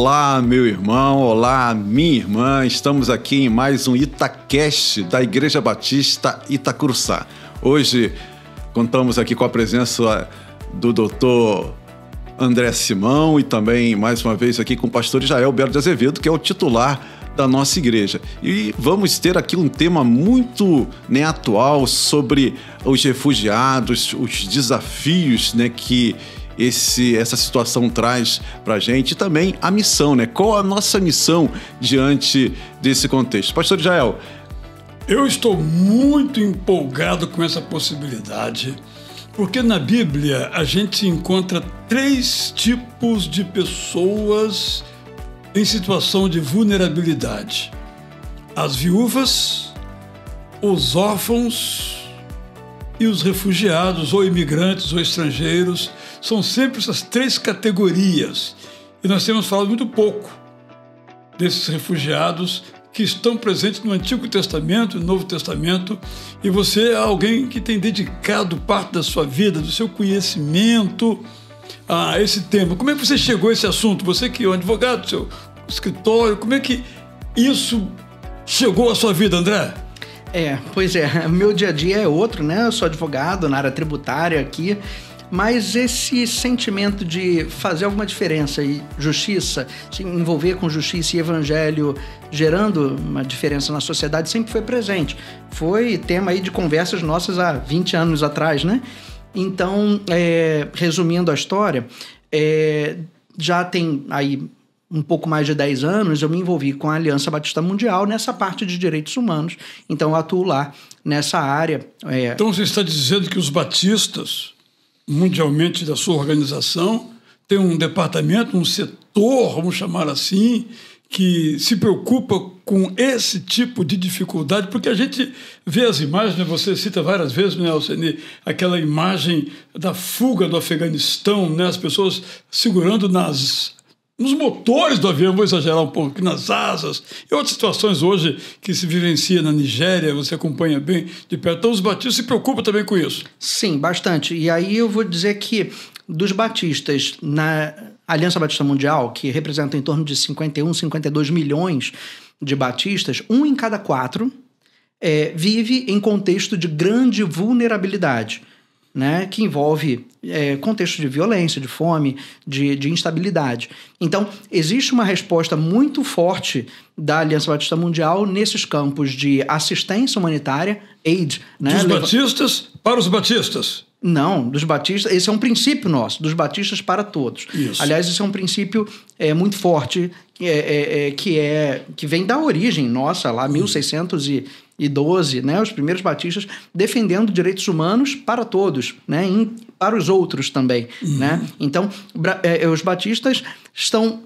Olá, meu irmão, olá, minha irmã. Estamos aqui em mais um Itacast da Igreja Batista Itacuruçá. Hoje contamos aqui com a presença do Dr. André Simão e também, mais uma vez, aqui com o pastor Israel Belo de Azevedo, que é o titular da nossa igreja. E vamos ter aqui um tema muito atual sobre os refugiados, os desafios que essa situação traz para a gente, e também a missão, Qual a nossa missão diante desse contexto? Pastor Israel. Eu estou muito empolgado com essa possibilidade, porque na Bíblia a gente encontra 3 tipos de pessoas em situação de vulnerabilidade: as viúvas, os órfãos e os refugiados, ou imigrantes ou estrangeiros. São sempre essas 3 categorias. E nós temos falado muito pouco desses refugiados que estão presentes no Antigo Testamento e no Novo Testamento. E você é alguém que tem dedicado parte da sua vida, do seu conhecimento a esse tema. Como é que você chegou a esse assunto? Você que é um advogado do seu escritório, como é que isso chegou à sua vida, André? Pois é, meu dia a dia é outro, Eu sou advogado na área tributária aqui, mas esse sentimento de fazer alguma diferença e justiça, se envolver com justiça e evangelho, gerando uma diferença na sociedade, sempre foi presente. Foi tema aí de conversas nossas há 20 anos atrás, Então, resumindo a história, já tem aí um pouco mais de 10 anos, eu me envolvi com a Aliança Batista Mundial nessa parte de direitos humanos. Então, eu atuo lá nessa área. Então, você está dizendo que os batistas, mundialmente da sua organização, tem um departamento, um setor, vamos chamar assim, que se preocupa com esse tipo de dificuldade, porque a gente vê as imagens, você cita várias vezes, Alceni, aquela imagem da fuga do Afeganistão, as pessoas segurando nos motores do avião, vou exagerar um pouco, nas asas, e outras situações hoje que se vivencia na Nigéria, você acompanha bem de perto. Então, os batistas se preocupam também com isso. Sim, bastante. E aí eu vou dizer que dos batistas na Aliança Batista Mundial, que representa em torno de 51, 52 milhões de batistas, 1 em cada 4 vive em contexto de grande vulnerabilidade, que envolve contexto de violência, de fome, de instabilidade. Então, existe uma resposta muito forte da Aliança Batista Mundial nesses campos de assistência humanitária, aid. Dos batistas para os batistas. Não, dos batistas, esse é um princípio nosso, dos batistas para todos. Isso. Aliás, esse é um princípio muito forte, que vem da origem nossa, lá 1612, os primeiros batistas defendendo direitos humanos para todos, para os outros também. Então, os batistas estão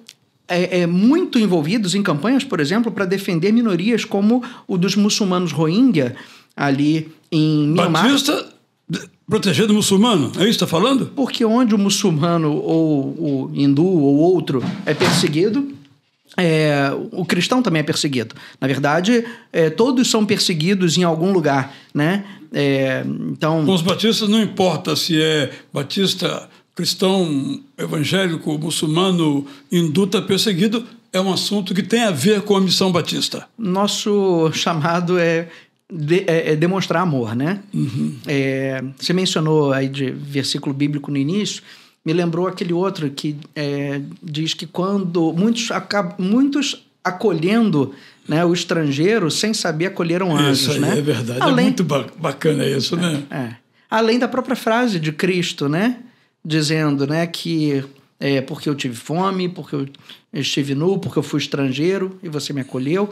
muito envolvidos em campanhas, por exemplo, para defender minorias como o dos muçulmanos Rohingya, ali em Myanmar. Batista protegendo o muçulmano, é isso que está falando? Porque onde o muçulmano ou o hindu ou outro é perseguido, o cristão também é perseguido. Na verdade, todos são perseguidos em algum lugar, então... Com os batistas não importa se é batista, cristão, evangélico, muçulmano, hindu, está perseguido, é um assunto que tem a ver com a missão batista. Nosso chamado é demonstrar amor, Uhum. Você mencionou aí de versículo bíblico no início, me lembrou aquele outro que diz que quando muitos acolhendo o estrangeiro sem saber acolheram anjos. Isso aí é verdade, é muito bacana isso, Além da própria frase de Cristo, dizendo que porque eu tive fome, porque eu estive nu, porque eu fui estrangeiro e você me acolheu,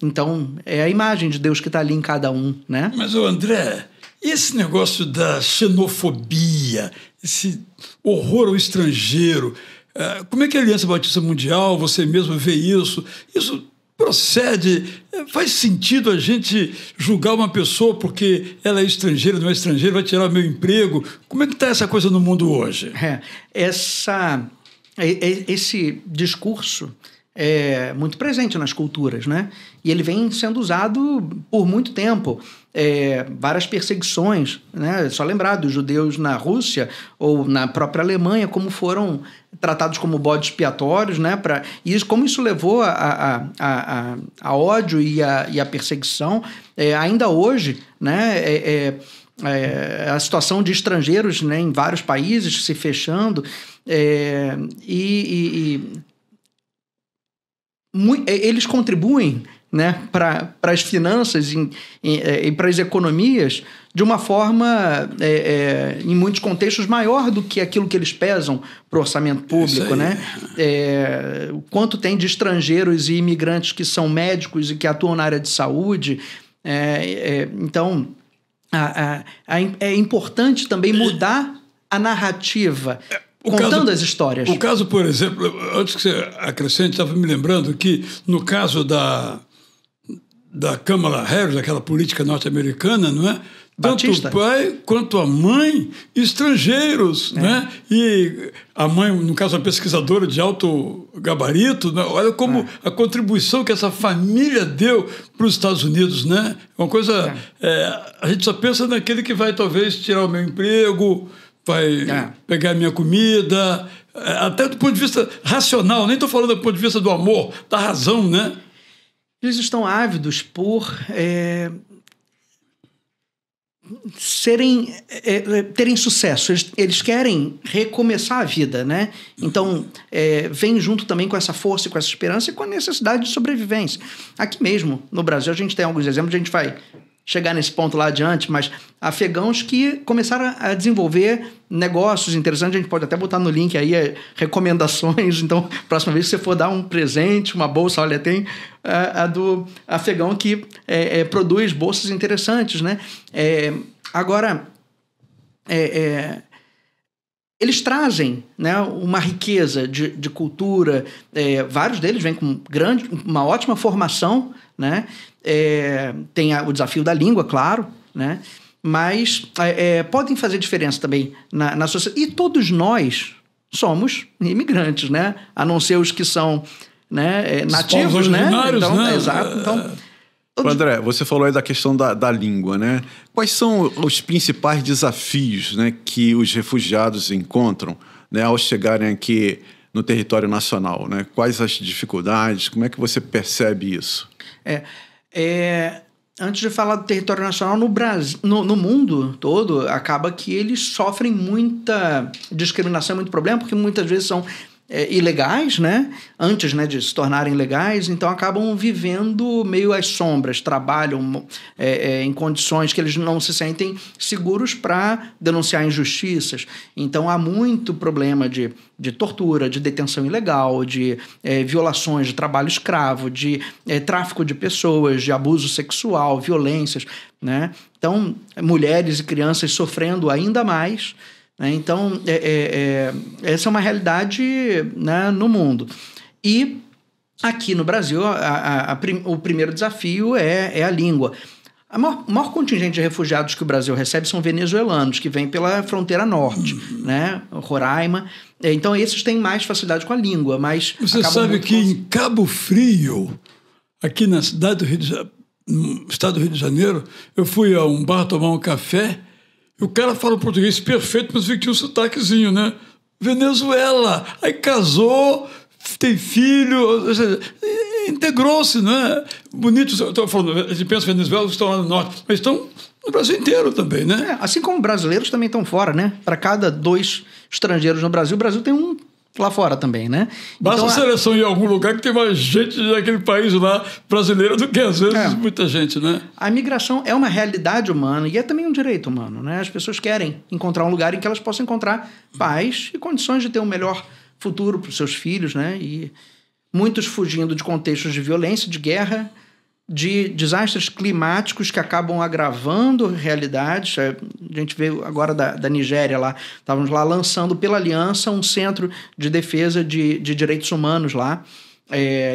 Então, é a imagem de Deus que está ali em cada um, Mas, André, esse negócio da xenofobia, esse horror ao estrangeiro, como é que a Aliança Batista Mundial, você mesmo vê isso? Isso procede? Faz sentido a gente julgar uma pessoa porque ela é estrangeira, não é estrangeira, vai tirar o meu emprego? Como é que está essa coisa no mundo hoje? Esse discurso muito presente nas culturas, né? E ele vem sendo usado por muito tempo. Várias perseguições, né? Só lembrar dos judeus na Rússia ou na própria Alemanha, como foram tratados como bodes expiatórios, né? E como isso levou a ódio e a perseguição. Ainda hoje, né? A situação de estrangeiros, né, em vários países se fechando, eles contribuem, né, para as finanças e para as economias de uma forma, em muitos contextos, maior do que aquilo que eles pesam para o orçamento público. Né? O quanto tem de estrangeiros e imigrantes que são médicos e que atuam na área de saúde. Então, é importante também mudar a narrativa, contando as histórias. O caso, por exemplo, antes que você acrescente, estava me lembrando que no caso da Kamala Harris, aquela política norte-americana, não é? Batista. Tanto o pai quanto a mãe, estrangeiros, né? E a mãe, no caso, uma pesquisadora de alto gabarito, né? Olha como a contribuição que essa família deu para os Estados Unidos, né? Uma coisa... a gente só pensa naquele que vai, talvez, tirar o meu emprego, vai pegar a minha comida, até do ponto de vista racional, nem estou falando do ponto de vista do amor, da razão, né? Eles estão ávidos por terem sucesso. Eles querem recomeçar a vida, né? Então, vem junto também com essa força e com essa esperança e com a necessidade de sobrevivência. Aqui mesmo, no Brasil, a gente tem alguns exemplos, a gente vai chegar nesse ponto lá adiante, mas afegãos que começaram a desenvolver negócios interessantes. A gente pode até botar no link aí recomendações. Então, próxima vez que você for dar um presente, uma bolsa, olha, tem a do afegão que produz bolsas interessantes, né? Agora, eles trazem, né, uma riqueza de cultura. Vários deles vêm com uma ótima formação, né? Tem o desafio da língua, claro, né? Mas podem fazer diferença também na sociedade. E todos nós somos imigrantes, né? A não ser os que são, né, nativos, né? Então, né? Exato. Então, André, você falou aí da questão da língua, né? Quais são os principais desafios, né, que os refugiados encontram, né, ao chegarem aqui no território nacional, né? Quais as dificuldades? Como é que você percebe isso? Antes de falar do território nacional, no Brasil, no mundo todo, acaba que eles sofrem muita discriminação, muito problema, porque muitas vezes são ilegais, né? Antes, né, de se tornarem legais, então acabam vivendo meio às sombras, trabalham em condições que eles não se sentem seguros para denunciar injustiças. Então há muito problema de tortura, de detenção ilegal, de violações, de trabalho escravo, de tráfico de pessoas, de abuso sexual, violências, né? Então, mulheres e crianças sofrendo ainda mais. Então, essa é uma realidade, né, no mundo. E aqui no Brasil, o primeiro desafio é a língua. O maior contingente de refugiados que o Brasil recebe são venezuelanos, que vêm pela fronteira norte, né? Roraima. Então, esses têm mais facilidade com a língua, mas... Você sabe que em Cabo Frio, aqui na cidade no estado do Rio de Janeiro, eu fui a um bar tomar um café. O cara fala português perfeito, mas tinha um sotaquezinho, né? Venezuela. Aí casou, tem filho, ou seja, integrou-se, né? Bonito, estou falando, a gente pensa em Venezuela, que estão lá no norte, mas estão no Brasil inteiro também, né? Assim como brasileiros também estão fora, né? Para cada 2 estrangeiros no Brasil, o Brasil tem um lá fora também, né? Basta a seleção em algum lugar que tem mais gente daquele país lá brasileiro do que, às vezes, muita gente, né? A imigração é uma realidade humana e é também um direito humano, né? As pessoas querem encontrar um lugar em que elas possam encontrar paz e condições de ter um melhor futuro para os seus filhos, né? E muitos fugindo de contextos de violência, de guerra, de desastres climáticos que acabam agravando realidades. A gente veio agora da Nigéria lá, estávamos lá lançando pela Aliança um centro de defesa de direitos humanos lá,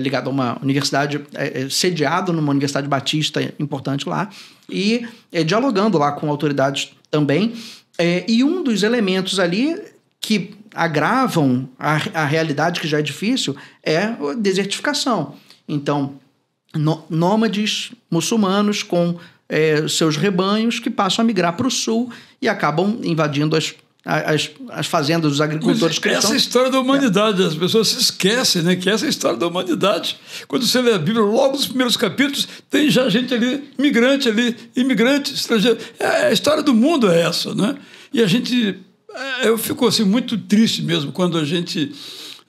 ligado a uma universidade, sediado numa universidade batista importante lá, e dialogando lá com autoridades também. E um dos elementos ali que agravam a realidade que já é difícil é a desertificação. Então, nômades muçulmanos com seus rebanhos que passam a migrar para o sul e acabam invadindo as fazendas dos agricultores cristãos. Essa é a história da humanidade. As pessoas se esquecem, né, que essa é a história da humanidade. Quando você lê a Bíblia, logo nos primeiros capítulos, tem já gente ali, imigrante, estrangeiro. A história do mundo é essa, né? E a gente... Eu fico assim, muito triste mesmo quando a gente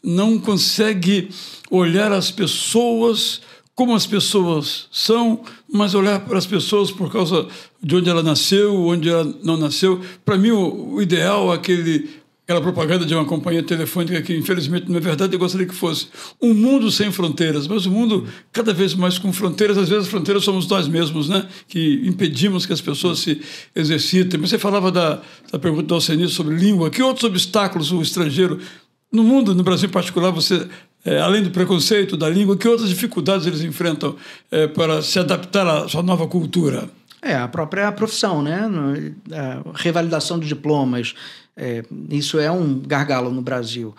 não consegue olhar as pessoas como as pessoas são, mas olhar para as pessoas por causa de onde ela nasceu, onde ela não nasceu. Para mim, o ideal é aquela propaganda de uma companhia telefônica que, infelizmente, não é verdade, eu gostaria que fosse um mundo sem fronteiras, mas um mundo cada vez mais com fronteiras. Às vezes, as fronteiras somos nós mesmos, né? Que impedimos que as pessoas se exercitem. Você falava da pergunta do Alcenir sobre língua. Que outros obstáculos o estrangeiro, no mundo, no Brasil em particular, você... além do preconceito da língua, que outras dificuldades eles enfrentam para se adaptar à sua nova cultura? A própria profissão, né? A revalidação de diplomas, isso é um gargalo no Brasil.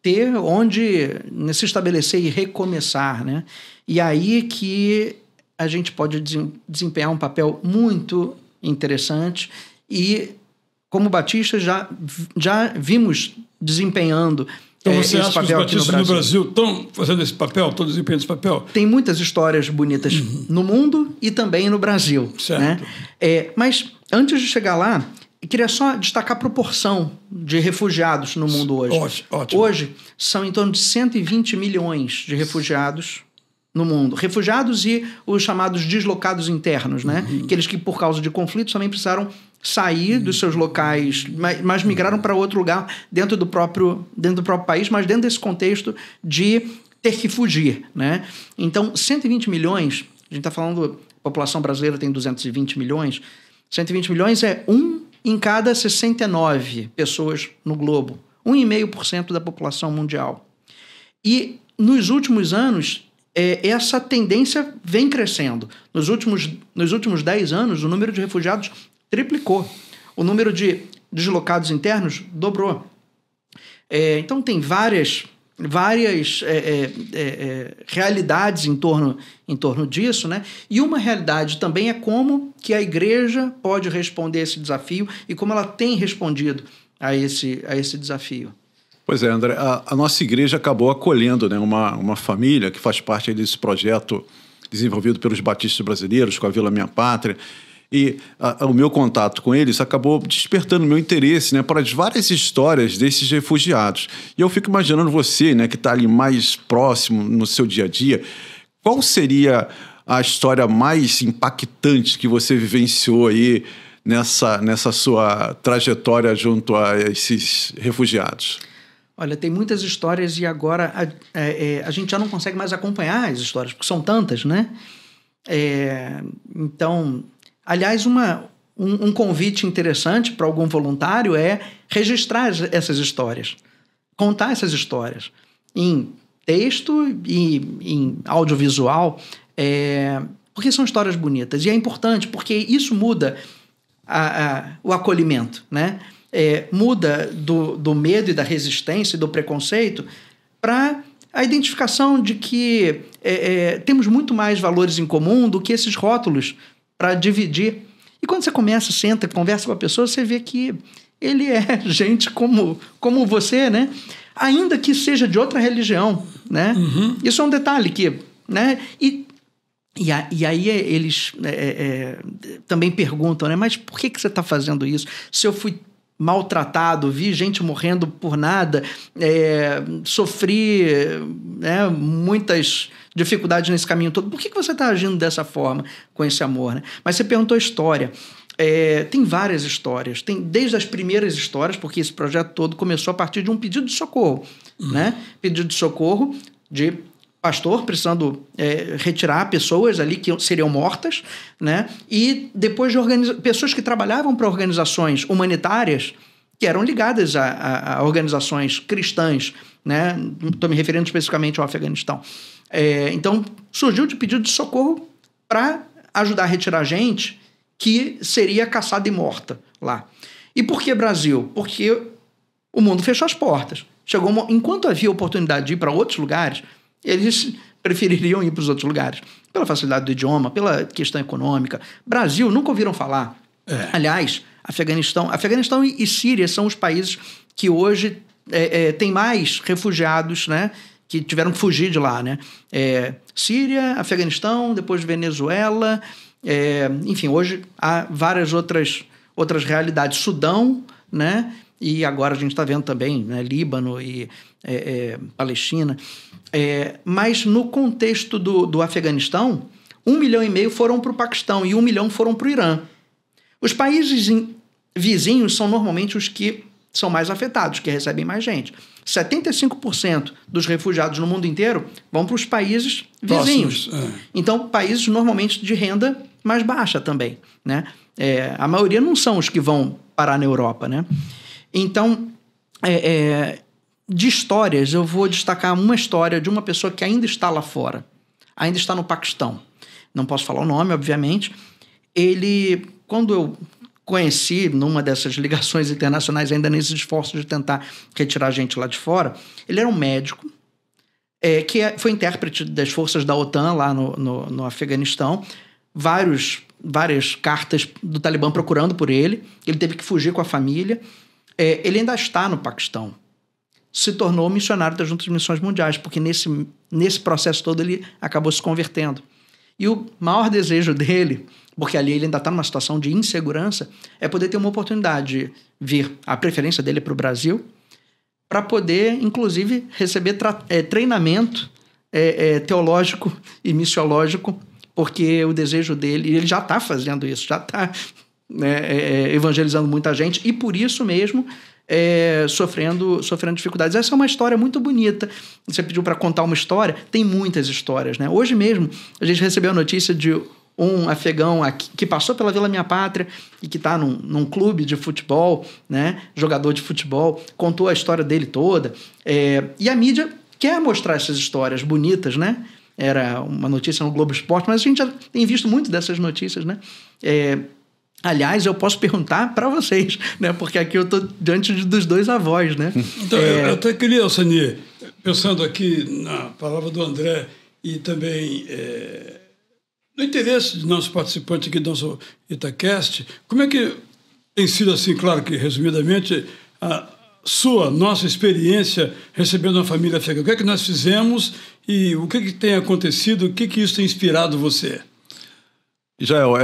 Ter onde se estabelecer e recomeçar, né? E aí que a gente pode desempenhar um papel muito interessante e, como batistas, já vimos desempenhando. Então você acha que os batistas no Brasil estão fazendo esse papel, estão desempenhando esse papel? Tem muitas histórias bonitas no mundo e também no Brasil. Certo. Né? Mas antes de chegar lá, eu queria só destacar a proporção de refugiados no mundo hoje. Ótimo. Hoje são em torno de 120 milhões de refugiados no mundo. Refugiados e os chamados deslocados internos, né? Aqueles que, por causa de conflitos, também precisaram sair dos seus locais, mas migraram para outro lugar dentro do próprio país, mas dentro desse contexto de ter que fugir, né? Então, 120 milhões, a gente está falando, a população brasileira tem 220 milhões, 120 milhões é 1 em cada 69 pessoas no globo, 1,5% da população mundial. E nos últimos anos, essa tendência vem crescendo. Nos últimos 10 anos, o número de refugiados triplicou. O número de deslocados internos dobrou. Então, tem várias realidades em torno disso, né? E uma realidade também é como que a igreja pode responder a esse desafio e como ela tem respondido a esse desafio. Pois é, André, a nossa igreja acabou acolhendo, né, uma família que faz parte desse projeto desenvolvido pelos batistas brasileiros, com a Vila Minha Pátria, e o meu contato com eles acabou despertando meu interesse, né, para as várias histórias desses refugiados. E eu fico imaginando você, né, que está ali mais próximo no seu dia a dia, qual seria a história mais impactante que você vivenciou aí nessa sua trajetória junto a esses refugiados? Olha, tem muitas histórias e agora a gente já não consegue mais acompanhar as histórias, porque são tantas, né? Então, aliás, um convite interessante para algum voluntário é registrar essas histórias, contar essas histórias em texto e em audiovisual, porque são histórias bonitas. E é importante porque isso muda o acolhimento, né? Muda do medo e da resistência e do preconceito para a identificação de que temos muito mais valores em comum do que esses rótulos para dividir. E quando você senta, conversa com a pessoa, você vê que ele é gente como você, né? Ainda que seja de outra religião, né? Isso é um detalhe que... né? E aí eles também perguntam, né? Mas por que você está fazendo isso? Se eu fui maltratado, vi gente morrendo por nada, sofri muitas dificuldades nesse caminho todo. Por que você está agindo dessa forma, com esse amor, né? Mas você perguntou história. Tem várias histórias. Tem desde as primeiras histórias, porque esse projeto todo começou a partir de um pedido de socorro, né? Pedido de socorro de pastor precisando retirar pessoas ali que seriam mortas, né? E depois de pessoas que trabalhavam para organizações humanitárias que eram ligadas a organizações cristãs, né? Estou me referindo especificamente ao Afeganistão. Então, surgiu de pedido de socorro para ajudar a retirar gente que seria caçada e morta lá. E por que Brasil? Porque o mundo fechou as portas. Enquanto havia oportunidade de ir para outros lugares, eles prefeririam ir para os outros lugares. Pela facilidade do idioma, pela questão econômica. Brasil, nunca ouviram falar. Aliás, Afeganistão e Síria são os países que hoje têm mais refugiados, né, que tiveram que fugir de lá, né? Síria, Afeganistão, depois Venezuela, enfim, hoje há várias outras realidades. Sudão, né? E agora a gente está vendo também, né, Líbano e Palestina. Mas no contexto do Afeganistão, 1,5 milhão foram para o Paquistão e 1 milhão foram para o Irã. Os países vizinhos são normalmente os que são mais afetados, que recebem mais gente. 75% dos refugiados no mundo inteiro vão para os países vizinhos. Então, países normalmente de renda mais baixa também, né? A maioria não são os que vão parar na Europa, né? Então, de histórias, eu vou destacar uma história de uma pessoa que ainda está lá fora, ainda está no Paquistão. Não posso falar o nome, obviamente. Ele, quando eu conheci numa dessas ligações internacionais, ainda nesses esforços de tentar retirar a gente lá de fora, ele era um médico, que foi intérprete das forças da OTAN lá no Afeganistão, várias cartas do Talibã procurando por ele, ele teve que fugir com a família, ele ainda está no Paquistão, se tornou missionário das Juntas de Missões Mundiais, porque nesse processo todo ele acabou se convertendo. E o maior desejo dele, porque ali ele ainda está numa situação de insegurança, é poder ter uma oportunidade de vir, a preferência dele é para o Brasil, para poder, inclusive, receber treinamento teológico e missiológico, porque o desejo dele, e ele já está fazendo isso, já está evangelizando muita gente, e por isso mesmo sofrendo dificuldades. Essa é uma história muito bonita. Você pediu para contar uma história, tem muitas histórias, né? Hoje mesmo a gente recebeu a notícia de um afegão aqui, que passou pela Vila Minha Pátria e que está num clube de futebol, né? Jogador de futebol, contou a história dele toda. E a mídia quer mostrar essas histórias bonitas, né? Era uma notícia no Globo Esporte, mas a gente já tem visto muito dessas notícias, né? Aliás, eu posso perguntar para vocês, né? Porque aqui eu estou diante dos dois avós, né? Então, eu até queria, Alcani, pensando aqui na palavra do André e também no interesse de nosso participante aqui do nosso Itacast, como é que tem sido, assim, claro que resumidamente, nossa experiência recebendo uma família afegã? O que é que nós fizemos e o que tem acontecido? O que isso tem inspirado você? Jael,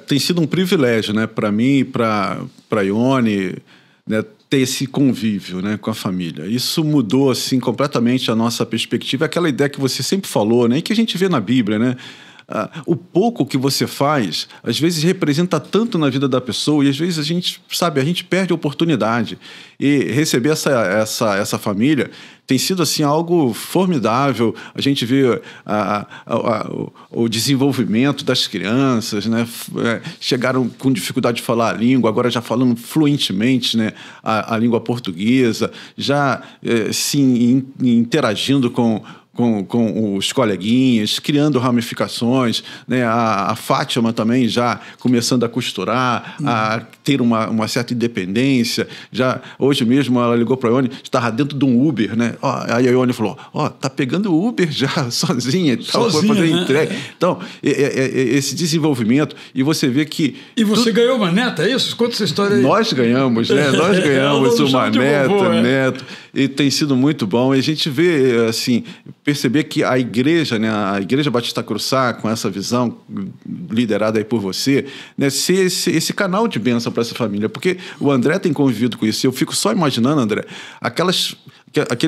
tem sido um privilégio, né, para mim e para Ione, né, ter esse convívio, né, com a família. Isso mudou assim completamente a nossa perspectiva, aquela ideia que você sempre falou, né, e que a gente vê na Bíblia, né? O pouco que você faz, às vezes representa tanto na vida da pessoa e às vezes a gente perde a oportunidade. E receber essa família tem sido assim algo formidável. A gente vê o desenvolvimento das crianças, né? Chegaram com dificuldade de falar a língua, agora já falando fluentemente, né, a língua portuguesa, já se interagindo com os coleguinhas, criando ramificações, né? A Fátima também já começando a costurar, a ter uma certa independência. Já hoje mesmo ela ligou para a Ione, estava dentro de um Uber, né? Aí a Ione falou, tá pegando o Uber já sozinha, foi fazer entrega. Então, esse desenvolvimento, e você vê que... E você ganhou uma neta, é isso? Conta essa história aí. Nós ganhamos, né? Nós ganhamos uma neto, e tem sido muito bom. E a gente vê, assim, perceber que a igreja, né, a Igreja Batista Curuçá, com essa visão liderada aí por você, né, ser esse canal de bênção para essa família, porque o André tem convivido com isso. Eu fico só imaginando, André, aqueles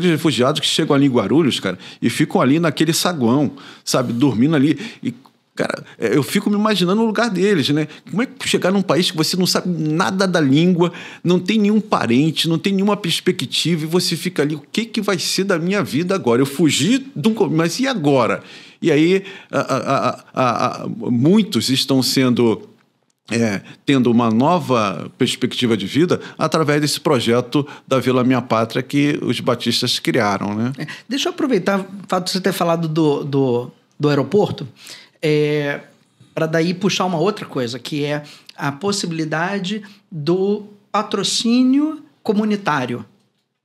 refugiados que chegam ali em Guarulhos, cara, e ficam ali naquele saguão, sabe, dormindo ali. E, cara, eu fico me imaginando no lugar deles, né? Como é que chegar num país que você não sabe nada da língua, não tem nenhum parente, não tem nenhuma perspectiva, e você fica ali, o que vai ser da minha vida agora? Eu fugi, mas e agora? E aí, muitos estão tendo uma nova perspectiva de vida através desse projeto da Vila Minha Pátria que os batistas criaram, né? Deixa eu aproveitar o fato de você ter falado do aeroporto, para daí puxar uma outra coisa, que é a possibilidade do patrocínio comunitário,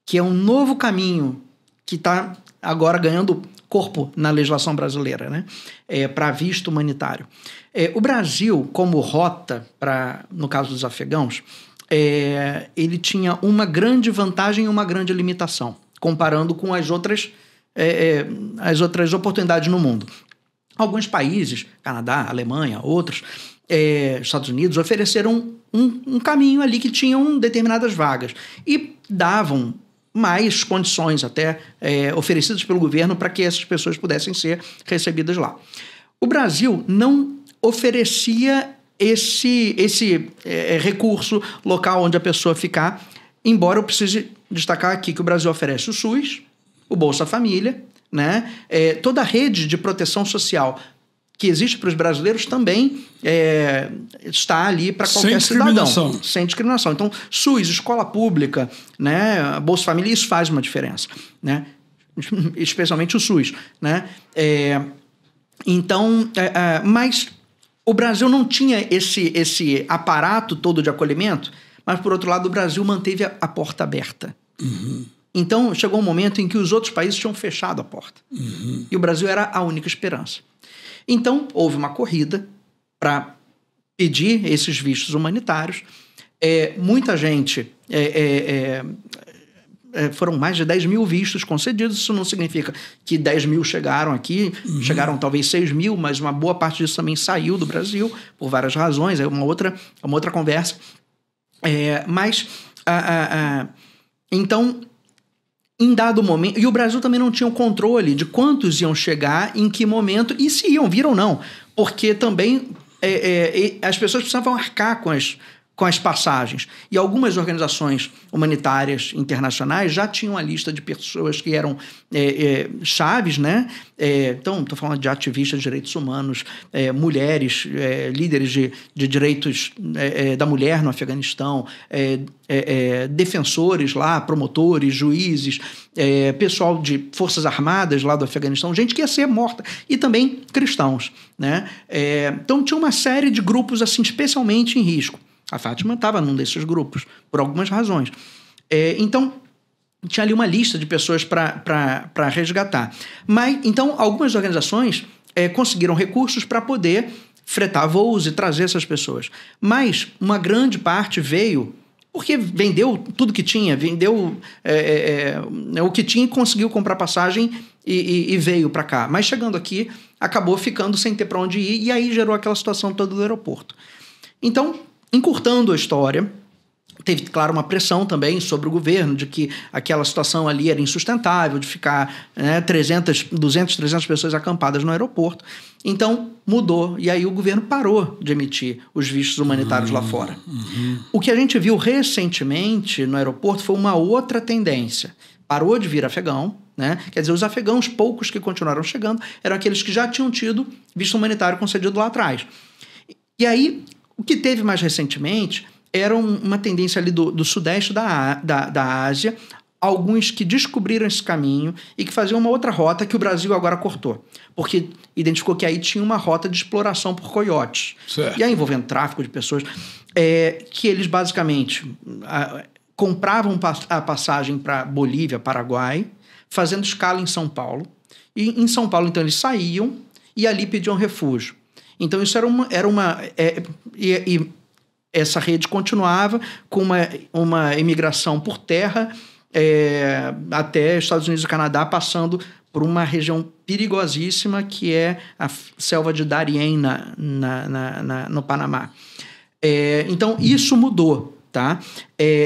que é um novo caminho que está agora ganhando corpo na legislação brasileira, né? Para visto humanitário. O Brasil, como rota, no caso dos afegãos, ele tinha uma grande vantagem e uma grande limitação, comparando com as outras oportunidades no mundo. Alguns países, Canadá, Alemanha, outros, Estados Unidos, ofereceram um caminho ali que tinham determinadas vagas e davam mais condições até oferecidas pelo governo para que essas pessoas pudessem ser recebidas lá. O Brasil não oferecia esse recurso local onde a pessoa ficar, embora eu precise destacar aqui que o Brasil oferece o SUS, o Bolsa Família, né? Toda a rede de proteção social que existe para os brasileiros também está ali para qualquer cidadão. Sem discriminação. Então, SUS, escola pública, né? Bolsa Família, isso faz uma diferença, né? Especialmente o SUS, né? Mas o Brasil não tinha esse aparato todo de acolhimento, mas, por outro lado, o Brasil manteve a porta aberta. Uhum. Então, chegou um momento em que os outros países tinham fechado a porta. Uhum. E o Brasil era a única esperança. Então, houve uma corrida para pedir esses vistos humanitários. Muita gente... foram mais de 10 mil vistos concedidos. Isso não significa que 10 mil chegaram aqui. Uhum. Chegaram talvez 6 mil, mas uma boa parte disso também saiu do Brasil, por várias razões. É uma outra conversa. Então... Em dado momento... E o Brasil também não tinha o controle de quantos iam chegar, em que momento, e se iam vir ou não. Porque também as pessoas precisavam arcar com as passagens. E algumas organizações humanitárias internacionais já tinham a lista de pessoas que eram chaves, né? Então, estou falando de ativistas de direitos humanos, mulheres, líderes de direitos da mulher no Afeganistão, defensores lá, promotores, juízes, pessoal de forças armadas lá do Afeganistão, gente que ia ser morta, e também cristãos, né? Então, tinha uma série de grupos assim, especialmente em risco. A Fátima estava num desses grupos, por algumas razões. Então, tinha ali uma lista de pessoas para resgatar. Então, algumas organizações conseguiram recursos para poder fretar voos e trazer essas pessoas. Mas uma grande parte veio porque vendeu tudo que tinha, vendeu o que tinha e conseguiu comprar passagem e veio para cá. Mas chegando aqui, acabou ficando sem ter para onde ir, e aí gerou aquela situação toda do aeroporto. Então, encurtando a história, teve, claro, uma pressão também sobre o governo de que aquela situação ali era insustentável, de ficar 200, 300 pessoas acampadas no aeroporto. Então, mudou. E aí o governo parou de emitir os vistos humanitários lá fora. Uhum. O que a gente viu recentemente no aeroporto foi uma outra tendência. Parou de vir afegão, né? Quer dizer, os afegãos, poucos que continuaram chegando, eram aqueles que já tinham tido visto humanitário concedido lá atrás. E aí, o que teve mais recentemente era uma tendência ali do sudeste da Ásia, alguns que descobriram esse caminho e que faziam uma outra rota que o Brasil agora cortou, porque identificou que aí tinha uma rota de exploração por coiotes. Certo. E aí envolvendo tráfico de pessoas, que eles basicamente compravam a passagem para Bolívia, Paraguai, fazendo escala em São Paulo. E em São Paulo, então, eles saíam e ali pediam refúgio. Então, isso e essa rede continuava com uma imigração por terra até Estados Unidos e Canadá, passando por uma região perigosíssima que é a selva de Darién no Panamá. Então, isso mudou, tá?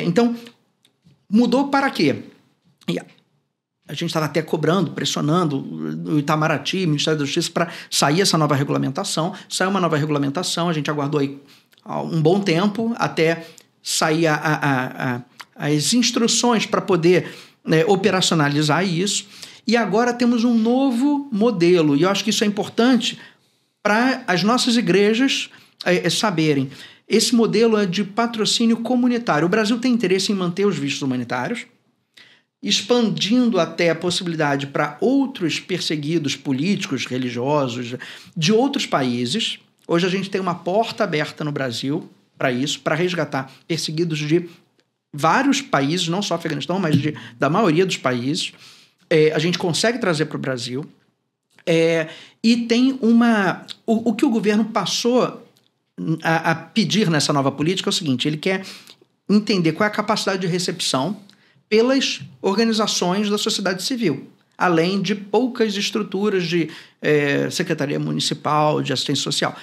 Então, mudou para quê? A gente estava até cobrando, pressionando o Itamaraty, o Ministério da Justiça, para sair essa nova regulamentação. Saiu uma nova regulamentação, a gente aguardou aí um bom tempo até sair as instruções para poder operacionalizar isso. E agora temos um novo modelo, e eu acho que isso é importante para as nossas igrejas saberem. Esse modelo é de patrocínio comunitário. O Brasil tem interesse em manter os vistos humanitários, expandindo até a possibilidade para outros perseguidos políticos, religiosos, de outros países. Hoje a gente tem uma porta aberta no Brasil para isso, para resgatar perseguidos de vários países, não só Afeganistão, mas da maioria dos países. A gente consegue trazer para o Brasil. E tem o que o governo passou a pedir nessa nova política é o seguinte: ele quer entender qual é a capacidade de recepção pelas organizações da sociedade civil, além de poucas estruturas de secretaria municipal, de assistência social.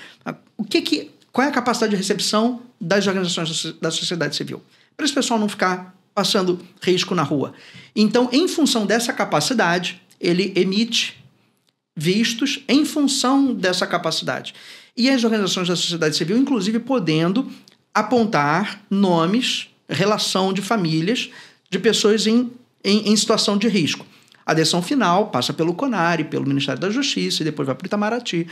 Qual é a capacidade de recepção das organizações da sociedade civil? Para esse pessoal não ficar passando risco na rua. Então, em função dessa capacidade, ele emite vistos em função dessa capacidade. E as organizações da sociedade civil, inclusive, podendo apontar nomes, relação de famílias, de pessoas em situação de risco. A decisão final passa pelo CONARE, pelo Ministério da Justiça e depois vai para o Itamaraty.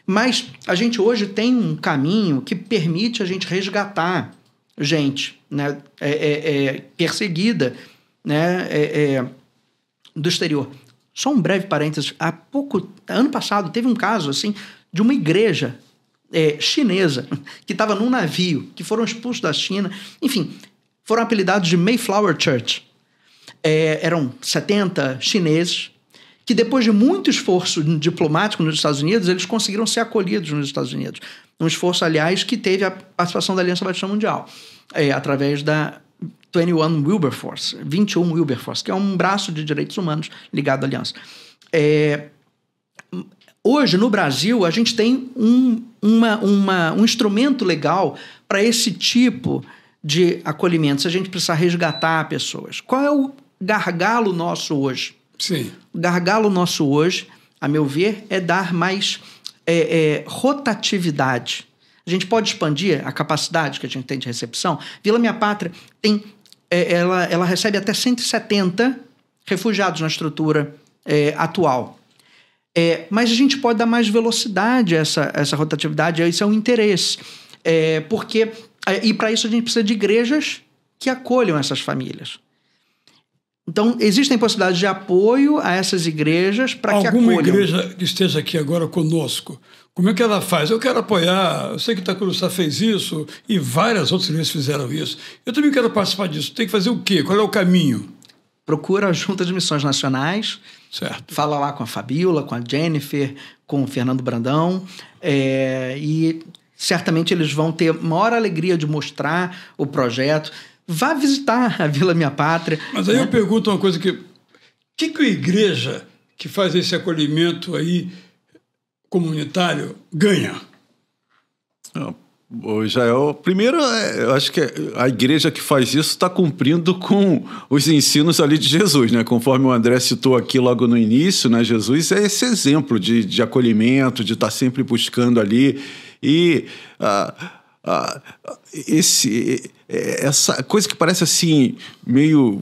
Mas a gente hoje tem um caminho que permite a gente resgatar gente, né, perseguida, né, do exterior. Só um breve parênteses. Ano passado, teve um caso assim, de uma igreja chinesa que estava num navio, que foram expulsos da China. Enfim, foram apelidados de Mayflower Church. Eram 70 chineses que, depois de muito esforço diplomático nos Estados Unidos, eles conseguiram ser acolhidos nos Estados Unidos. Um esforço, aliás, que teve a participação da Aliança Batista Mundial, através da 21 Wilberforce, que é um braço de direitos humanos ligado à Aliança. Hoje, no Brasil, a gente tem um instrumento legal para esse tipo de acolhimento, se a gente precisar resgatar pessoas. Qual é o gargalo nosso hoje? Sim. O gargalo nosso hoje, a meu ver, é dar mais rotatividade. A gente pode expandir a capacidade que a gente tem de recepção. Vila Minha Pátria tem... ela recebe até 170 refugiados na estrutura atual. Mas a gente pode dar mais velocidade a essa rotatividade, isso é um interesse. E para isso a gente precisa de igrejas que acolham essas famílias. Então, existem possibilidades de apoio a essas igrejas para que acolham. Alguma igreja que esteja aqui agora conosco, como é que ela faz? Eu quero apoiar, eu sei que Itacuruçá fez isso e várias outras igrejas fizeram isso. Eu também quero participar disso. Tem que fazer o quê? Qual é o caminho? Procura a Junta de Missões Nacionais. Certo. Fala lá com a Fabíola, com a Jennifer, com o Fernando Brandão. E certamente eles vão ter maior alegria de mostrar o projeto. Vá visitar a Vila Minha Pátria. Mas aí eu pergunto uma coisa que a igreja que faz esse acolhimento aí comunitário ganha? Jael, primeiro, eu acho que a igreja que faz isso está cumprindo com os ensinos ali de Jesus, né? Conforme o André citou aqui logo no início, né? Jesus é esse exemplo de acolhimento, de estar sempre buscando ali. E essa coisa que parece assim meio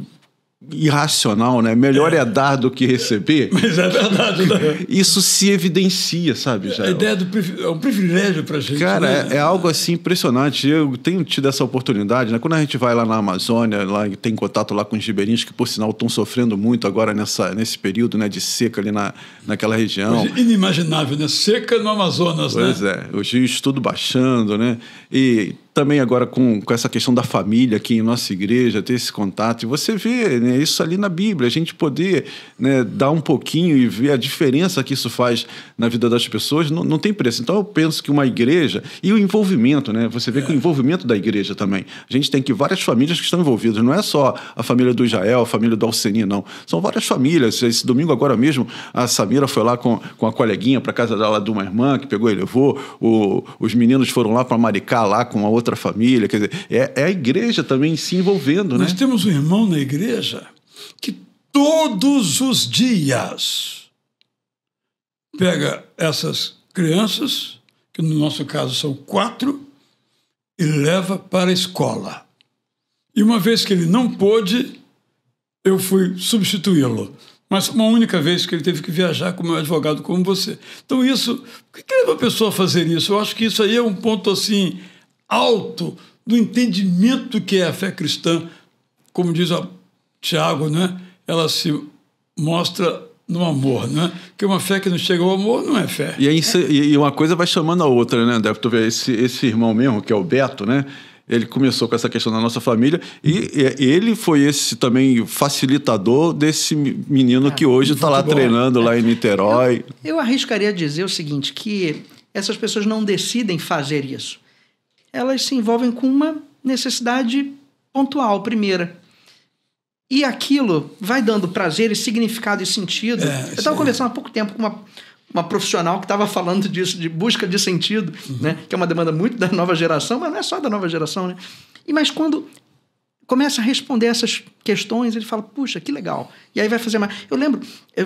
irracional, né? Melhor é dar do que receber. Mas é verdade, né? Isso se evidencia, sabe, Jael? A ideia é um privilégio pra gente. Cara, né? é algo assim impressionante. Eu tenho tido essa oportunidade, né? Quando a gente vai lá na Amazônia, lá tem contato lá com os ribeirinhos que, por sinal, estão sofrendo muito agora nesse período, né, de seca ali naquela região. Hoje, inimaginável, né? Seca no Amazonas, pois né? Pois os rios tudo baixando, né? E também agora com essa questão da família aqui em nossa igreja, ter esse contato. E você vê, né, isso ali na Bíblia, a gente poder, né, dar um pouquinho e ver a diferença que isso faz na vida das pessoas, não tem preço. Então eu penso que uma igreja, e o envolvimento, né, você vê que o envolvimento da igreja também. A gente tem aqui várias famílias que estão envolvidas, não é só a família do Jael, a família do Alceni, não. São várias famílias. Esse domingo agora mesmo, a Samira foi lá com a coleguinha para casa dela de uma irmã, que pegou e levou. Os meninos foram lá para Maricá, lá com a outra família. Quer dizer, é a igreja também se envolvendo, né? Nós temos um irmão na igreja que todos os dias pega essas crianças, que no nosso caso são 4, e leva para a escola. E uma vez que ele não pôde, eu fui substituí-lo. Mas uma única vez que ele teve que viajar como advogado como você. Então isso, por que leva a pessoa a fazer isso? Eu acho que isso aí é um ponto assim alto do entendimento que é a fé cristã. Como diz o Tiago, né? Ela se mostra no amor, né? Porque uma fé que não chega ao amor não é fé. E uma coisa vai chamando a outra, né, André? Tu vê esse irmão mesmo, que é o Beto, né? ele começou com essa questão da nossa família e ele foi esse também facilitador desse menino que hoje está lá treinando lá em Niterói. Eu arriscaria dizer o seguinte, que essas pessoas não decidem fazer isso. Elas se envolvem com uma necessidade pontual, primeira. E aquilo vai dando prazer e significado e sentido. Eu estava conversando há pouco tempo com uma profissional que estava falando disso, de busca de sentido, né? Que é uma demanda muito da nova geração, mas não é só da nova geração, né? Mas quando começa a responder essas questões, ele fala, puxa, que legal. E aí vai fazer mais. Eu lembro, eu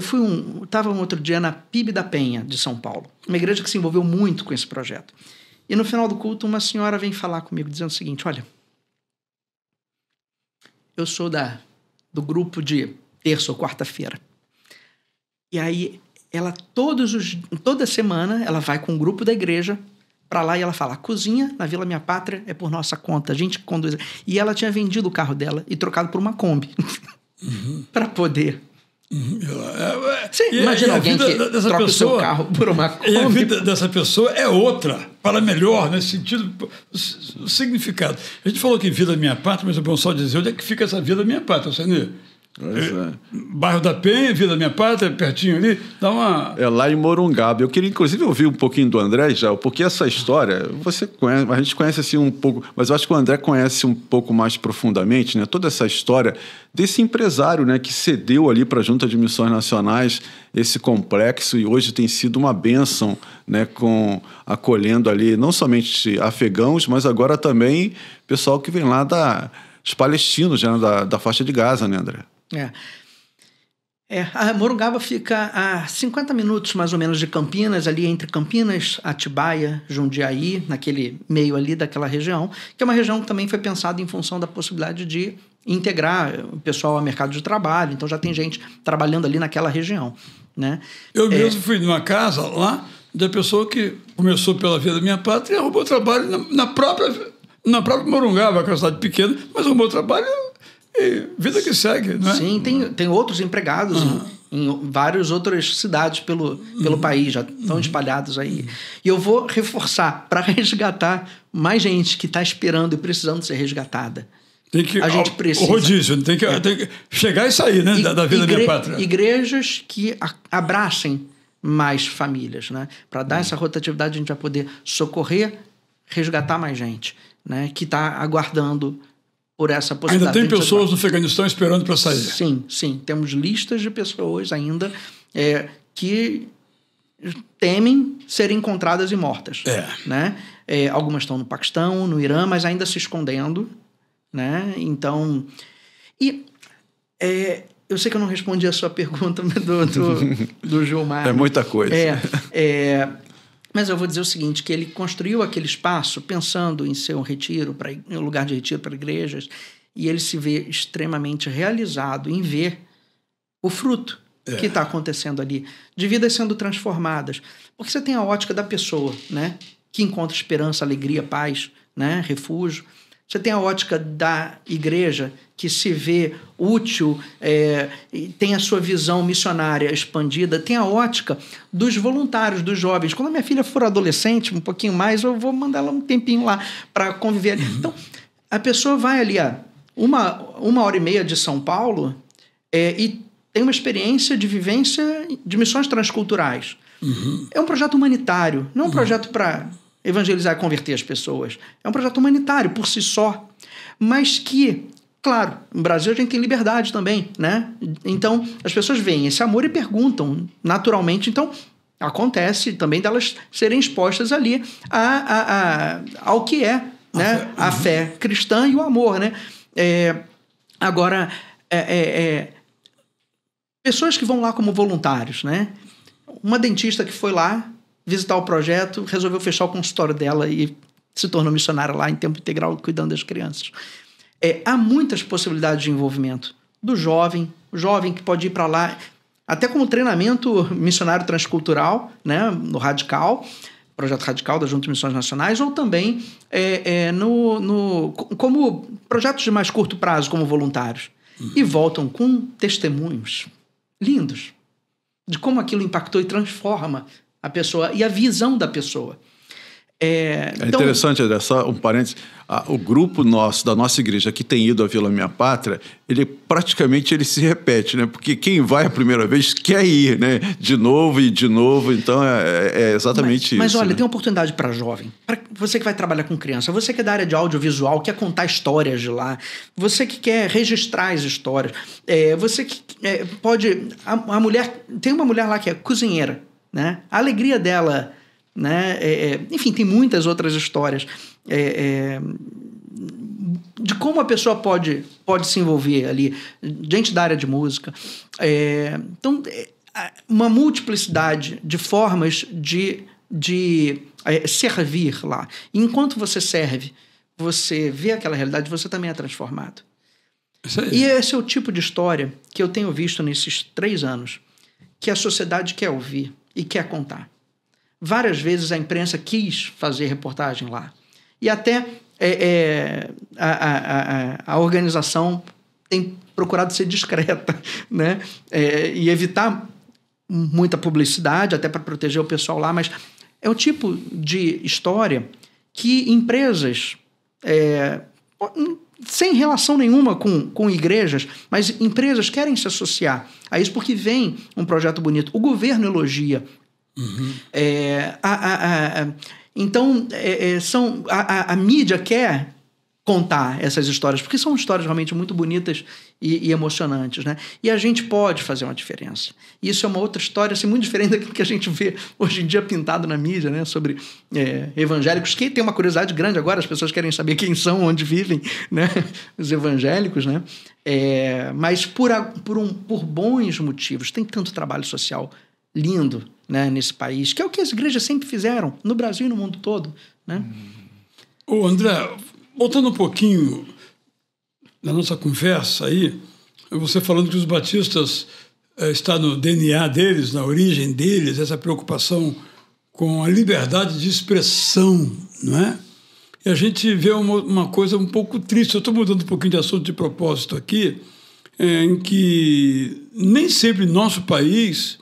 estava um outro dia na PIB da Penha, de São Paulo, uma igreja que se envolveu muito com esse projeto. E no final do culto, uma senhora vem falar comigo, dizendo o seguinte, olha, eu sou do grupo de terça ou quarta-feira. E aí, ela toda semana, ela vai com um grupo da igreja para lá e ela fala, a cozinha na Vila Minha Pátria é por nossa conta, a gente conduz. E ela tinha vendido o carro dela e trocado por uma Kombi para poder. Imagina alguém que troca o seu carro por uma Kombi. E a vida dessa pessoa é outra, para melhor, nesse sentido, o significado. A gente falou que Vila Minha Pátria, mas é bom só dizer onde é que fica essa Vila Minha Pátria, Senir? Bairro da Penha, Vila Minha Pátria, pertinho ali, dá uma... É lá em Morungaba. Eu queria, inclusive, ouvir um pouquinho do André, já, porque essa história, você conhece, a gente conhece assim um pouco, mas eu acho que o André conhece um pouco mais profundamente, né? Toda essa história desse empresário, né, que cedeu ali para a Junta de Missões Nacionais esse complexo e hoje tem sido uma bênção, né, acolhendo ali não somente afegãos, mas agora também pessoal que vem lá dos palestinos, né, da faixa de Gaza, né, André? A Morungaba fica a 50 minutos, mais ou menos, de Campinas, ali entre Campinas, Atibaia, Jundiaí, naquele meio ali daquela região, que é uma região que também foi pensada em função da possibilidade de integrar o pessoal ao mercado de trabalho, então já tem gente trabalhando ali naquela região, né? Eu mesmo fui numa casa lá, da pessoa que começou pela Vila Minha Pátria e arrumou trabalho na própria Morungaba, que é uma cidade pequena, mas arrumou trabalho... E vida que segue, não é? Sim, tem outros empregados em várias outras cidades pelo país, já estão espalhados aí. E eu vou reforçar, para resgatar mais gente que está esperando e precisando ser resgatada. A gente precisa. O rodízio, tem que chegar e sair, né, da Vila Minha Pátria. Igrejas que abracem mais famílias, né? Para dar essa rotatividade, a gente vai poder socorrer, resgatar mais gente, né, que está aguardando por essa possibilidade. Ainda tem pessoas no Afeganistão esperando para sair? Sim. Temos listas de pessoas ainda que temem serem encontradas e mortas. Né? Algumas estão no Paquistão, no Irã, mas ainda se escondendo. Né? Então... eu sei que eu não respondi a sua pergunta do Gilmar. É muita coisa. Mas eu vou dizer o seguinte, que ele construiu aquele espaço pensando em ser um lugar de retiro para igrejas, e ele se vê extremamente realizado em ver o fruto que está acontecendo ali, de vidas sendo transformadas. Porque você tem a ótica da pessoa, né, que encontra esperança, alegria, paz, né, refúgio. Você tem a ótica da igreja, que se vê útil, tem a sua visão missionária expandida. Tem a ótica dos voluntários, dos jovens. Quando a minha filha for adolescente, um pouquinho mais, eu vou mandar ela um tempinho lá para conviver. Então, a pessoa vai ali a uma hora e meia de São Paulo e tem uma experiência de vivência de missões transculturais. É um projeto humanitário, não é um projeto para evangelizar e converter as pessoas. É um projeto humanitário por si só, mas que, claro, no Brasil a gente tem liberdade também, né? Então, as pessoas veem esse amor e perguntam naturalmente. Então, acontece também delas serem expostas ali ao que é, né? A fé cristã e o amor, né? Agora, pessoas que vão lá como voluntários, né? Uma dentista que foi lá visitar o projeto, resolveu fechar o consultório dela e se tornou missionária lá em tempo integral, cuidando das crianças. Há muitas possibilidades de envolvimento do jovem, o jovem que pode ir para lá, até como treinamento missionário transcultural, né, no Radical, projeto Radical da Junta de Missões Nacionais, ou também como projetos de mais curto prazo, como voluntários. E voltam com testemunhos lindos de como aquilo impactou e transforma a pessoa e a visão da pessoa. Então, interessante, olha só um parênteses, o grupo nosso, da nossa igreja, que tem ido à Vila Minha Pátria, ele praticamente se repete, né? Porque quem vai a primeira vez quer ir, né? De novo, então é exatamente isso. Mas olha, né? tem uma oportunidade para jovem, para você que vai trabalhar com criança, você que é da área de audiovisual, quer contar histórias de lá, você que quer registrar as histórias, você que pode... A mulher, tem uma mulher lá que é cozinheira, né? A alegria dela... né? Enfim, tem muitas outras histórias de como a pessoa pode se envolver ali, gente da área de música. Então, uma multiplicidade de formas de servir lá. E enquanto você serve, você vê aquela realidade, você também é transformado. E esse é o tipo de história que eu tenho visto nesses 3 anos, que a sociedade quer ouvir e quer contar. Várias vezes a imprensa quis fazer reportagem lá. E até a organização tem procurado ser discreta, né? E evitar muita publicidade, até para proteger o pessoal lá. Mas é o tipo de história que empresas, sem relação nenhuma com igrejas, mas empresas querem se associar a isso porque vem um projeto bonito. O governo elogia. Uhum. Então, a mídia quer contar essas histórias, porque são histórias realmente muito bonitas e emocionantes, né? E a gente pode fazer uma diferença. Isso é uma outra história assim, muito diferente daquilo que a gente vê hoje em dia pintado na mídia, né? Sobre evangélicos, que tem uma curiosidade grande agora, as pessoas querem saber quem são, onde vivem, né? Os evangélicos, né? Mas por bons motivos. Tem tanto trabalho social lindo, né, nesse país, que é o que as igrejas sempre fizeram, no Brasil e no mundo todo, né? Ô André, voltando um pouquinho na nossa conversa aí, você falando que os batistas está no DNA deles, na origem deles, essa preocupação com a liberdade de expressão, não é? E a gente vê uma coisa um pouco triste, eu estou mudando um pouquinho de assunto de propósito aqui, em que nem sempre no nosso país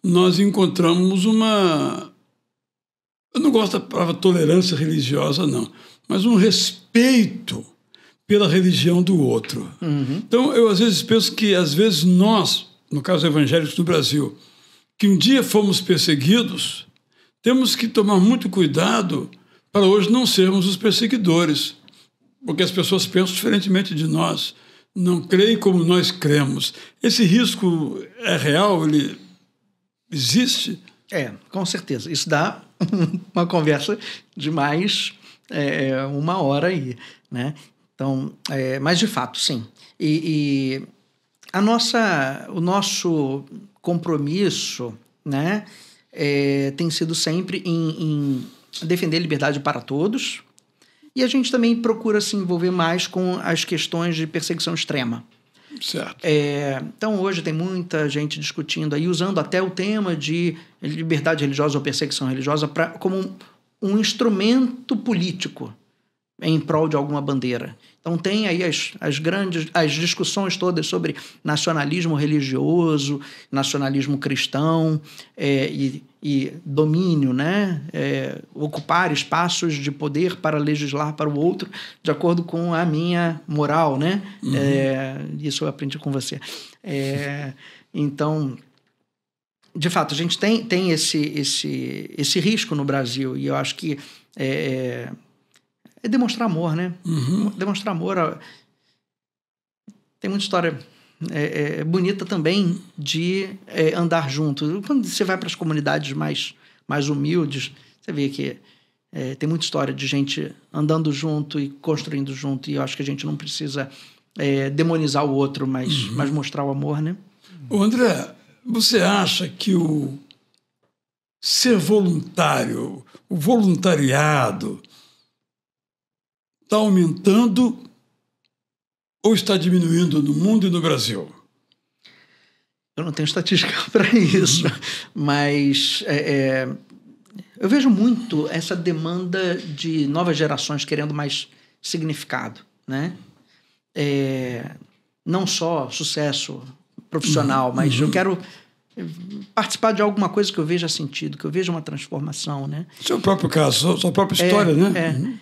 nós encontramos uma... Eu não gosto da palavra tolerância religiosa, não, mas um respeito pela religião do outro. Uhum. Então, eu às vezes penso que, às vezes, nós, no caso evangélicos do Brasil, que um dia fomos perseguidos, temos que tomar muito cuidado para hoje não sermos os perseguidores, porque as pessoas pensam diferentemente de nós, não creem como nós cremos. Esse risco é real? Ele existe? Com certeza. Isso dá uma conversa de mais 1 hora aí, né? Então, mas de fato, sim. E o nosso compromisso, né, tem sido sempre em defender a liberdade para todos, e a gente também procura se envolver mais com as questões de perseguição extrema. Certo. Então, hoje tem muita gente discutindo aí, usando até o tema de liberdade religiosa ou perseguição religiosa como um instrumento político em prol de alguma bandeira. Então, tem aí as discussões todas sobre nacionalismo religioso, nacionalismo cristão e domínio, né? Ocupar espaços de poder para legislar para o outro de acordo com a minha moral, né? Uhum. Isso eu aprendi com você. Então, de fato, a gente tem esse risco no Brasil, e eu acho que é demonstrar amor, né? Uhum. Demonstrar amor. Tem muita história bonita também de andar junto. Quando você vai para as comunidades mais humildes, você vê que tem muita história de gente andando junto e construindo junto, e eu acho que a gente não precisa demonizar o outro, mas mostrar o amor, né? Ô André, você acha que o ser voluntário, o voluntariado, está aumentando ou está diminuindo no mundo e no Brasil? Eu não tenho estatística para isso, mas eu vejo muito essa demanda de novas gerações querendo mais significado, né? Não só sucesso profissional, mas eu quero participar de alguma coisa que eu veja sentido, que eu veja uma transformação, né? Seu próprio caso, sua própria história, né?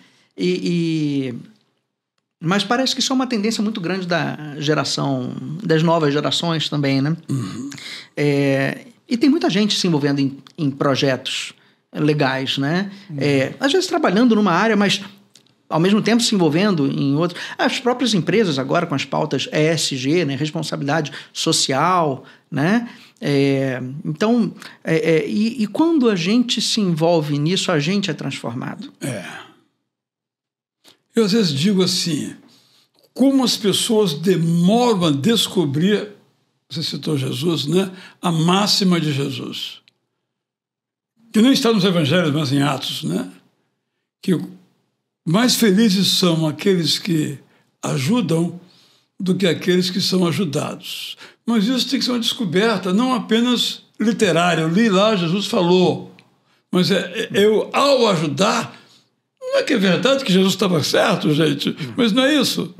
Mas parece que isso é uma tendência muito grande das novas gerações também, né? E tem muita gente se envolvendo em projetos legais, né? Às vezes trabalhando numa área, mas ao mesmo tempo se envolvendo em outros. As próprias empresas agora com as pautas ESG, né? Responsabilidade social, né? Então, e quando a gente se envolve nisso, a gente é transformado. Eu às vezes digo assim, como as pessoas demoram a descobrir, você citou Jesus, né? A máxima de Jesus. Que nem está nos evangelhos, mas em Atos, né? Que mais felizes são aqueles que ajudam do que aqueles que são ajudados. Mas isso tem que ser uma descoberta, não apenas literária. Eu li lá, Jesus falou. Mas eu, ao ajudar, não é que é verdade que Jesus estava certo, gente, mas não é isso.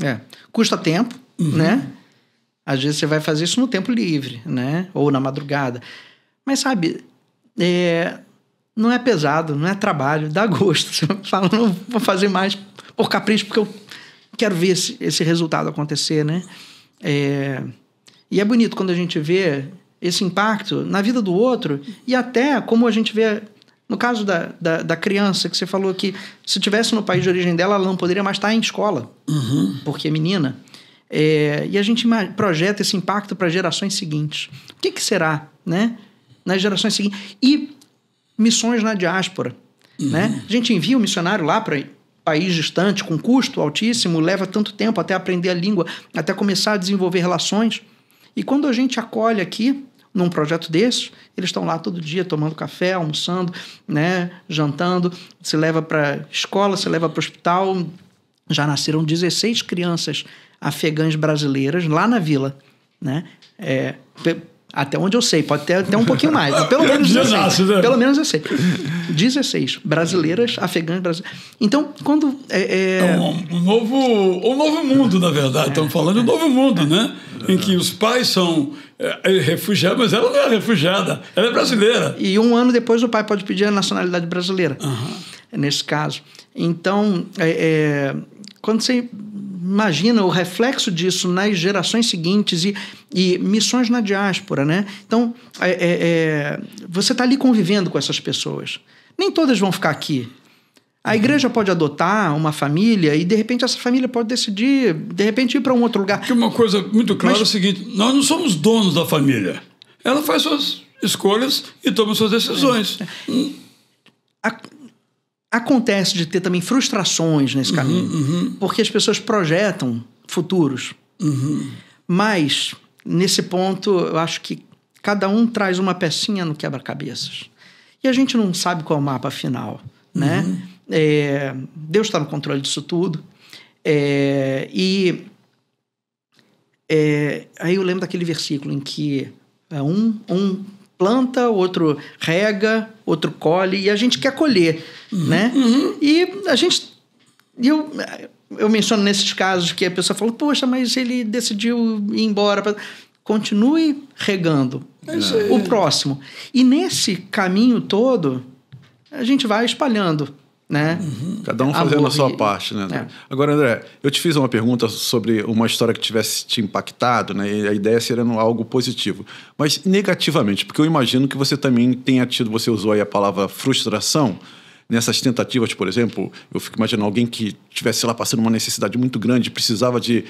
Custa tempo, né? Às vezes você vai fazer isso no tempo livre, né? Ou na madrugada. Mas, sabe, não é pesado, não é trabalho, dá gosto. Você fala, não vou fazer mais por capricho, porque eu quero ver esse resultado acontecer, né? E é bonito quando a gente vê esse impacto na vida do outro e até como a gente vê no caso da criança, que você falou que se estivesse no país de origem dela, ela não poderia mais estar em escola, porque é menina. E a gente projeta esse impacto para gerações seguintes. O que será, né? Nas gerações seguintes. E missões na diáspora. Né? A gente envia um missionário lá para país distante, com custo altíssimo, leva tanto tempo até aprender a língua, até começar a desenvolver relações. E quando a gente acolhe aqui, num projeto desses, eles estão lá todo dia tomando café, almoçando, né, jantando, se leva para escola, se leva para o hospital. Já nasceram 16 crianças afegãs brasileiras lá na vila, né? Até onde eu sei, pode ter até um pouquinho mais, mas pelo menos 16. Pelo menos eu sei. 16 brasileiras, afegãs brasileiras. Então, quando... um novo mundo, na verdade. Estamos falando de um novo mundo, né? Em que os pais são refugiados, mas ela não é refugiada, ela é brasileira. E um ano depois o pai pode pedir a nacionalidade brasileira, nesse caso. Então, quando você imagina o reflexo disso nas gerações seguintes e missões na diáspora, né? Então, você está ali convivendo com essas pessoas. Nem todas vão ficar aqui. A igreja pode adotar uma família e, de repente, essa família pode decidir, de repente, ir para um outro lugar. Porque uma coisa muito clara é o seguinte, nós não somos donos da família. Ela faz suas escolhas e toma suas decisões. Acontece de ter também frustrações nesse caminho, porque as pessoas projetam futuros. Mas, nesse ponto, eu acho que cada um traz uma pecinha no quebra-cabeças. E a gente não sabe qual é o mapa final, né? Deus está no controle disso tudo. Aí eu lembro daquele versículo em que um planta, outro rega, outro colhe, e a gente quer colher, né? E a gente... Eu menciono nesses casos que a pessoa falou, poxa, mas ele decidiu ir embora. Continue regando o próximo. E nesse caminho todo, a gente vai espalhando, né? Cada um fazendo a sua parte, né, André? Agora, André, eu te fiz uma pergunta sobre uma história que tivesse te impactado, né? E a ideia seria algo positivo, mas negativamente, porque eu imagino que você também tenha tido, você usou aí a palavra frustração, nessas tentativas, por exemplo, eu fico imaginando alguém que estivesse lá passando uma necessidade muito grande, precisava de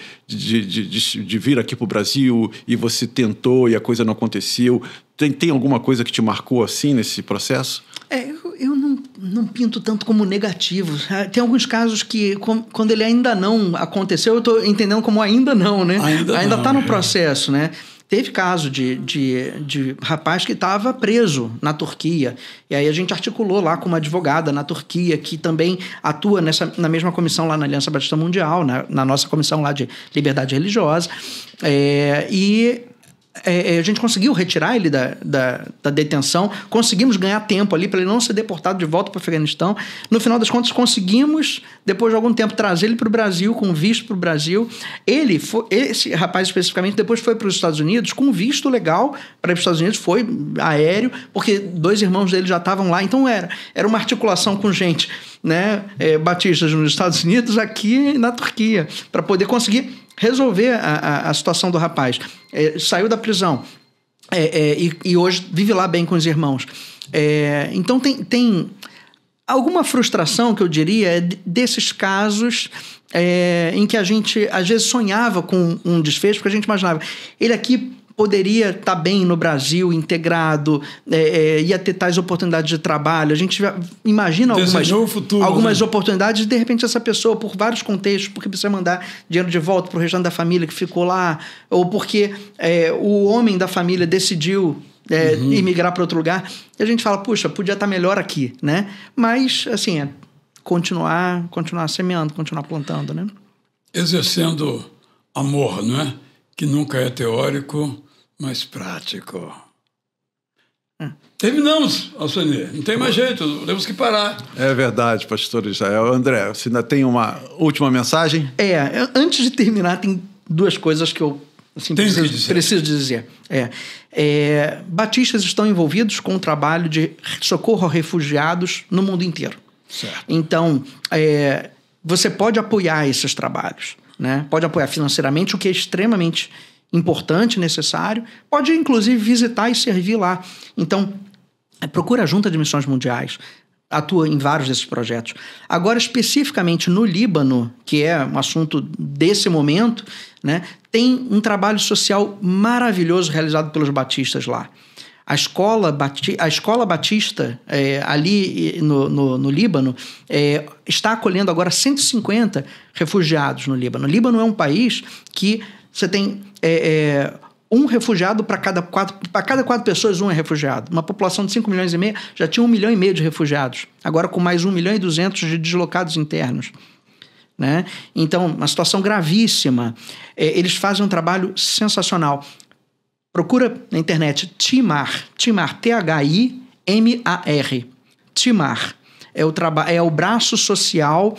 vir aqui para o Brasil e você tentou e a coisa não aconteceu. Tem alguma coisa que te marcou assim nesse processo? Eu não pinto tanto como negativo. Tem alguns casos que, quando ele ainda não aconteceu, eu estou entendendo como ainda não, né? Ainda está no processo, né? Teve caso de rapaz que estava preso na Turquia. E aí a gente articulou lá com uma advogada na Turquia, que também atua na mesma comissão lá na Aliança Batista Mundial, na nossa comissão lá de liberdade religiosa. E a gente conseguiu retirar ele da detenção, conseguimos ganhar tempo ali para ele não ser deportado de volta para o Afeganistão. No final das contas, conseguimos, depois de algum tempo, trazer ele para o Brasil, com visto para o Brasil. Esse rapaz especificamente, depois foi para os Estados Unidos com visto legal para ir para os Estados Unidos, foi aéreo, porque 2 irmãos dele já estavam lá. Então era uma articulação com gente, né, batistas nos Estados Unidos, aqui na Turquia, para poder conseguir resolver a situação do rapaz. Saiu da prisão e hoje vive lá bem com os irmãos. Então tem alguma frustração, que eu diria, desses casos em que a gente às vezes sonhava com um desfecho, porque a gente imaginava, ele aqui poderia estar bem no Brasil, integrado, ia ter tais oportunidades de trabalho. A gente imagina algumas oportunidades, e de repente essa pessoa, por vários contextos, porque precisa mandar dinheiro de volta para o restante da família que ficou lá, ou porque o homem da família decidiu imigrar para outro lugar, e a gente fala, puxa, podia estar melhor aqui, né? Mas, assim, continuar semeando, continuar plantando, né? Exercendo amor, não é? Que nunca é teórico, mas prático. Terminamos, Alcine. Não tem mais jeito, temos que parar. É verdade, pastor Israel. André, você ainda tem uma última mensagem? Antes de terminar, tem 2 coisas que eu preciso dizer. Batistas estão envolvidos com o trabalho de socorro a refugiados no mundo inteiro. Certo. Então, você pode apoiar esses trabalhos, né? Pode apoiar financeiramente, o que é extremamente importante, necessário. Pode, inclusive, visitar e servir lá. Então, procura a Junta de Missões Mundiais. Atua em vários desses projetos. Agora, especificamente no Líbano, que é um assunto desse momento, né, tem um trabalho social maravilhoso realizado pelos batistas lá. A escola batista ali no Líbano está acolhendo agora 150 refugiados no Líbano. O Líbano é um país que você tem um refugiado para cada 4 pessoas, um é refugiado. Uma população de 5,5 milhões já tinha 1,5 milhão de refugiados. Agora com mais 1,2 milhão de deslocados internos. Né? Então, uma situação gravíssima. Eles fazem um trabalho sensacional. Procura na internet Timar, T-H-I-M-A-R. Timar. É o braço social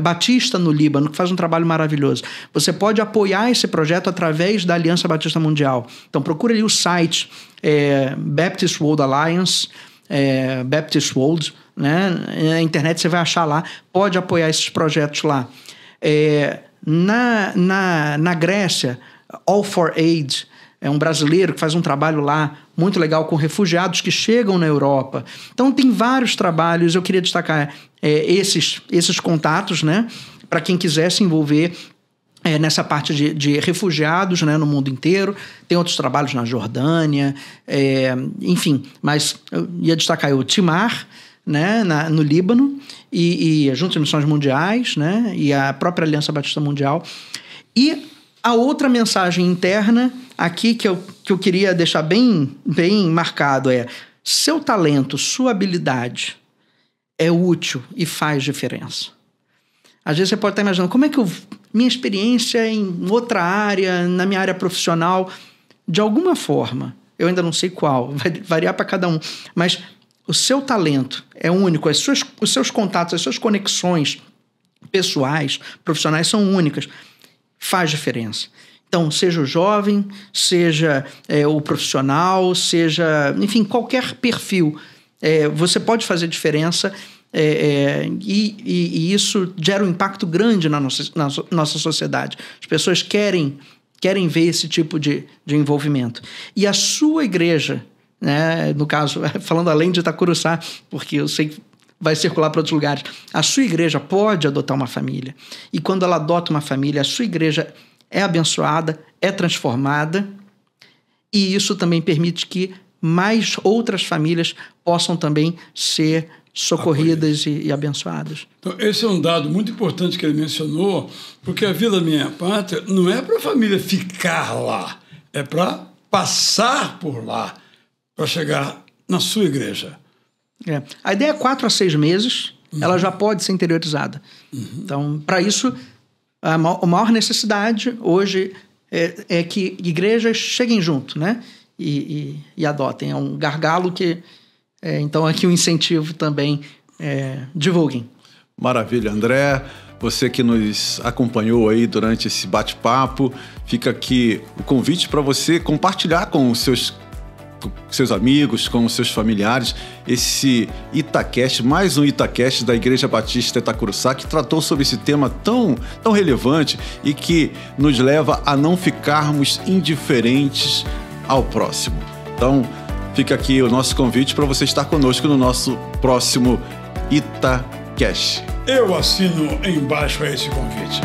batista no Líbano, que faz um trabalho maravilhoso. Você pode apoiar esse projeto através da Aliança Batista Mundial. Então procura ali o site Baptist World Alliance, Baptist World, né? Na internet você vai achar lá, pode apoiar esses projetos lá. Na Grécia, All for Aid, é um brasileiro que faz um trabalho lá muito legal com refugiados que chegam na Europa. Então, tem vários trabalhos. Eu queria destacar esses contatos, né, para quem quiser se envolver nessa parte de refugiados, né, no mundo inteiro. Tem outros trabalhos na Jordânia, enfim. Mas eu ia destacar o Timar, né, no Líbano, e a Junta de Missões Mundiais, né, e a própria Aliança Batista Mundial. E a outra mensagem interna aqui que eu queria deixar bem marcado seu talento, sua habilidade é útil e faz diferença. Às vezes você pode estar imaginando, como é que minha experiência em outra área, na minha área profissional, de alguma forma, eu ainda não sei qual, vai variar para cada um, mas o seu talento é único, os seus contatos, as suas conexões pessoais, profissionais são únicas. Faz diferença. Então, seja o jovem, seja o profissional, seja, enfim, qualquer perfil, você pode fazer diferença e isso gera um impacto grande na nossa sociedade. As pessoas querem ver esse tipo de envolvimento. E a sua igreja, né, no caso, falando além de Itacuruçá, porque eu sei que vai circular para outros lugares. A sua igreja pode adotar uma família. E quando ela adota uma família, a sua igreja é abençoada, é transformada, e isso também permite que mais outras famílias possam também ser socorridas e abençoadas. Então, esse é um dado muito importante que ele mencionou, porque a Vila Minha Pátria não é para a família ficar lá, é para passar por lá, para chegar na sua igreja. A ideia é 4 a 6 meses, ela já pode ser interiorizada. Então, para isso, a maior necessidade hoje é que igrejas cheguem junto, né? E adotem. É um gargalo que... então, aqui o incentivo também, divulguem. Maravilha, André. Você que nos acompanhou aí durante esse bate-papo, fica aqui o convite para você compartilhar com os seus amigos, com os seus familiares, esse Itacast, mais um Itacast da Igreja Batista Itacuruçá, que tratou sobre esse tema tão relevante e que nos leva a não ficarmos indiferentes ao próximo. Então, fica aqui o nosso convite para você estar conosco no nosso próximo Itacast. Eu assino embaixo a esse convite.